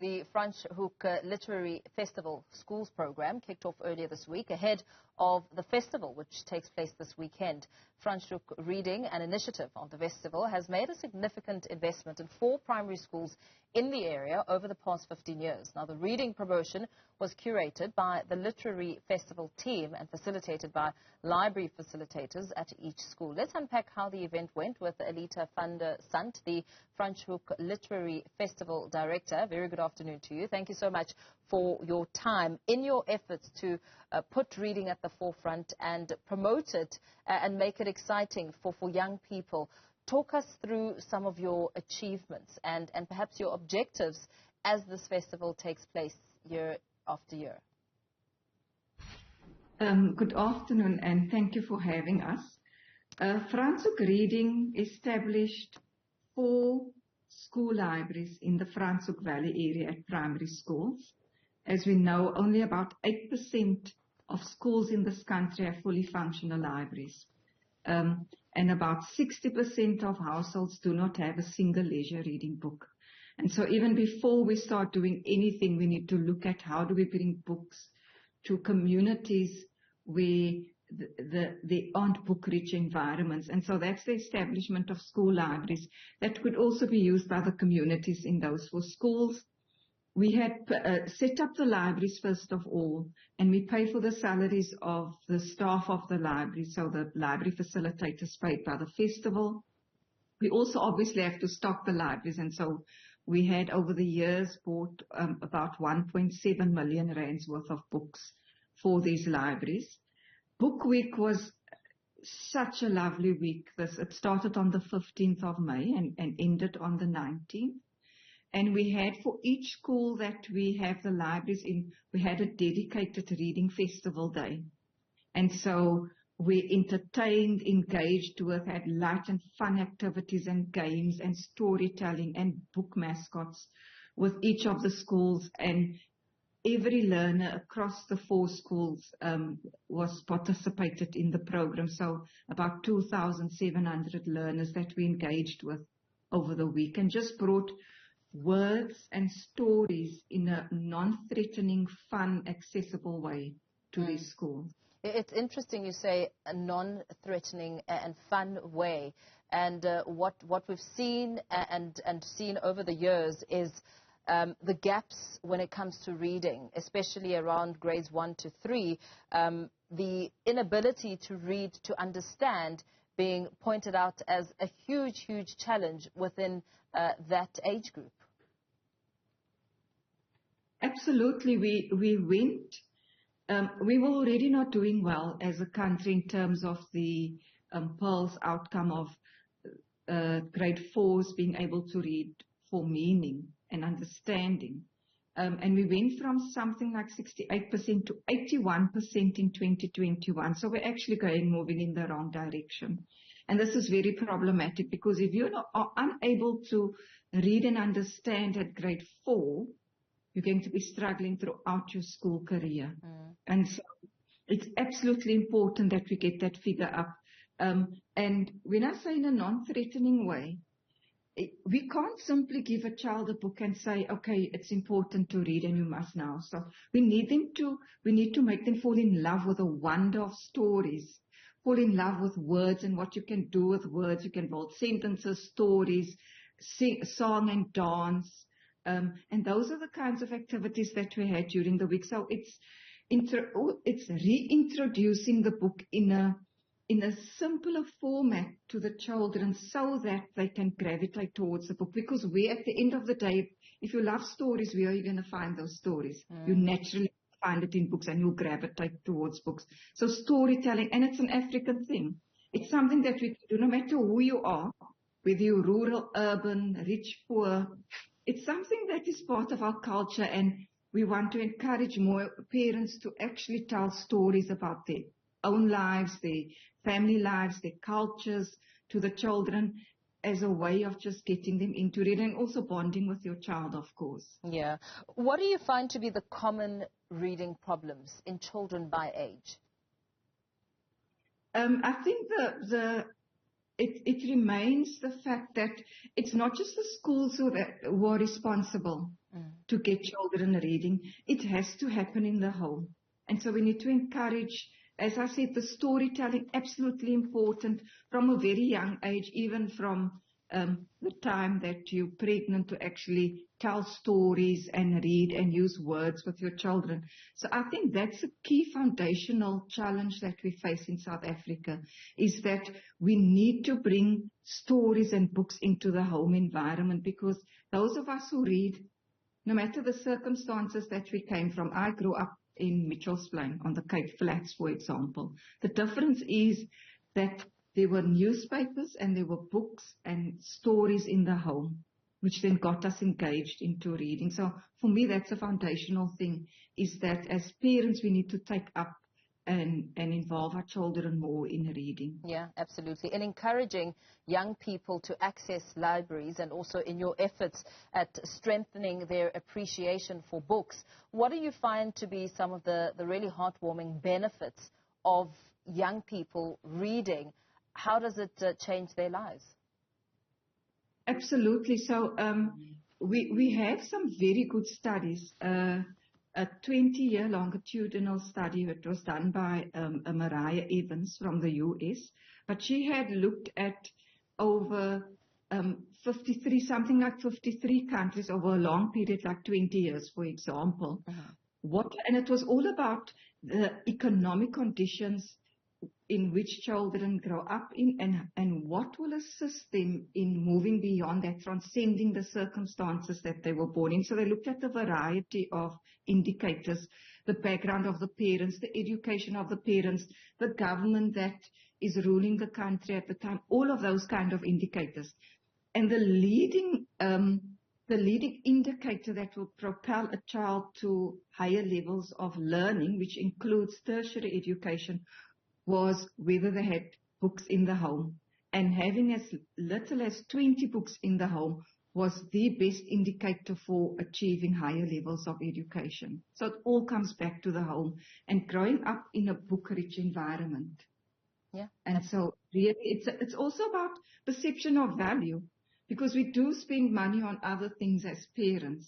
the Franschhoek Literary Festival Schools program kicked off earlier this week ahead of the festival, which takes place this weekend. Franschhoek Reading, an initiative of the festival, has made a significant investment in 4 primary schools in the area over the past 15 years. Now, the reading promotion was curated by the Literary Festival team and facilitated by library facilitators at each school. Let's unpack how the event went with Elitha van der Sandt, the Franschhoek Literary Festival Director. Very good afternoon to you. Thank you so much for your time in your efforts to put reading at the forefront and promote it and make it exciting for young people. Talk us through some of your achievements and perhaps your objectives as this festival takes place year after year. Good afternoon and thank you for having us. Franschhoek Reading established 4 school libraries in the Franschhoek Valley area at primary schools. As we know, only about 8% of schools in this country have fully functional libraries. And about 60% of households do not have a single leisure reading book. And so even before we start doing anything, we need to look at how do we bring books to communities where there aren't book-rich environments. And so that's the establishment of school libraries that could also be used by the communities in those 4 schools. We had set up the libraries first of all, and we pay for the salaries of the staff of the library, so the library facilitators paid by the festival. We also obviously have to stock the libraries, and so we had over the years bought about 1.7 million rands worth of books for these libraries. Book Week was such a lovely week. It started on the 15th of May and ended on the 19th. And we had, for each school that we have the libraries in, we had a dedicated reading festival day. And so we entertained, engaged with, had light and fun activities and games and storytelling and book mascots with each of the schools. And every learner across the 4 schools was participated in the program. So about 2,700 learners that we engaged with over the week and just brought words and stories in a non-threatening, fun, accessible way to these schools. It's interesting you say a non-threatening and fun way. And what we've seen and seen over the years is the gaps when it comes to reading, especially around grades 1 to 3, the inability to read, to understand, being pointed out as a huge, huge challenge within that age group. Absolutely. We went, we were already not doing well as a country in terms of the PEARL's outcome of grade 4s being able to read for meaning and understanding. And we went from something like 68% to 81% in 2021. So we're actually moving in the wrong direction. And this is very problematic because if you are unable to read and understand at grade 4, you're going to be struggling throughout your school career. And so it's absolutely important that we get that figure up. And when I say in a non-threatening way, we can't simply give a child a book and say, okay, it's important to read and you must now. So we need to make them fall in love with the wonder of stories, fall in love with words and what you can do with words. You can build sentences, stories, song and dance. And those are the kinds of activities that we had during the week. So it's reintroducing the book in a simpler format to the children so that they can gravitate towards the book. Because we, at the end of the day, if you love stories, where are you going to find those stories? You naturally find it in books and you'll gravitate towards books. So storytelling, and it's an African thing. It's something that we do no matter who you are, whether you're rural, urban, rich, poor. It's something that is part of our culture, and we want to encourage more parents to actually tell stories about their own lives, their family lives, their cultures to the children as a way of just getting them into it and also bonding with your child, of course. Yeah. What do you find to be the common reading problems in children by age? I think the it remains the fact that it's not just the schools who are responsible to get children reading. It has to happen in the home. And so we need to encourage, as I said, the storytelling, absolutely important from a very young age, even from the time that you're pregnant, to actually tell stories and read and use words with your children. So I think that's a key foundational challenge that we face in South Africa, is that we need to bring stories and books into the home environment, because those of us who read, no matter the circumstances that we came from, I grew up in Mitchell's Plain on the Cape Flats, for example. The difference is that there were newspapers and there were books and stories in the home, which then got us engaged into reading. So for me, that's a foundational thing, is that as parents, we need to take up and involve our children more in reading. Yeah, absolutely. And encouraging young people to access libraries, and also in your efforts at strengthening their appreciation for books, what do you find to be some of the really heartwarming benefits of young people reading? How does it change their lives? Absolutely. So we have some very good studies. A 20-year longitudinal study that was done by Mariah Evans from the US, but she had looked at over 53, something like 53 countries over a long period, like 20 years, for example. And it was all about the economic conditions in which children grow up in, and what will assist them in moving beyond that, transcending the circumstances that they were born in. So they looked at a variety of indicators: the background of the parents, the education of the parents, the government that is ruling the country at the time, all of those kind of indicators. And the leading indicator that will propel a child to higher levels of learning, which includes tertiary education, was whether they had books in the home. And having as little as 20 books in the home was the best indicator for achieving higher levels of education. So it all comes back to the home and growing up in a book-rich environment. Yeah. And so really it's also about perception of value, because we do spend money on other things as parents.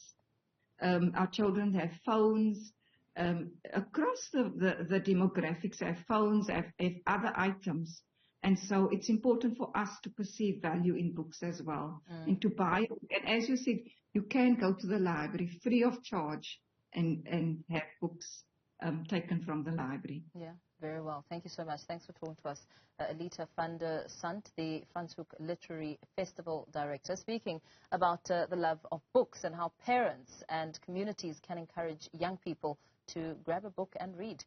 Our children have phones. Across the demographics, have phones, have other items. And so it's important for us to perceive value in books as well, and to buy. And as you said, you can go to the library free of charge and have books taken from the library. Yeah, very well. Thank you so much. Thanks for talking to us. Elitha van der Sandt, the Franschhoek Literary Festival Director, speaking about the love of books and how parents and communities can encourage young people to grab a book and read.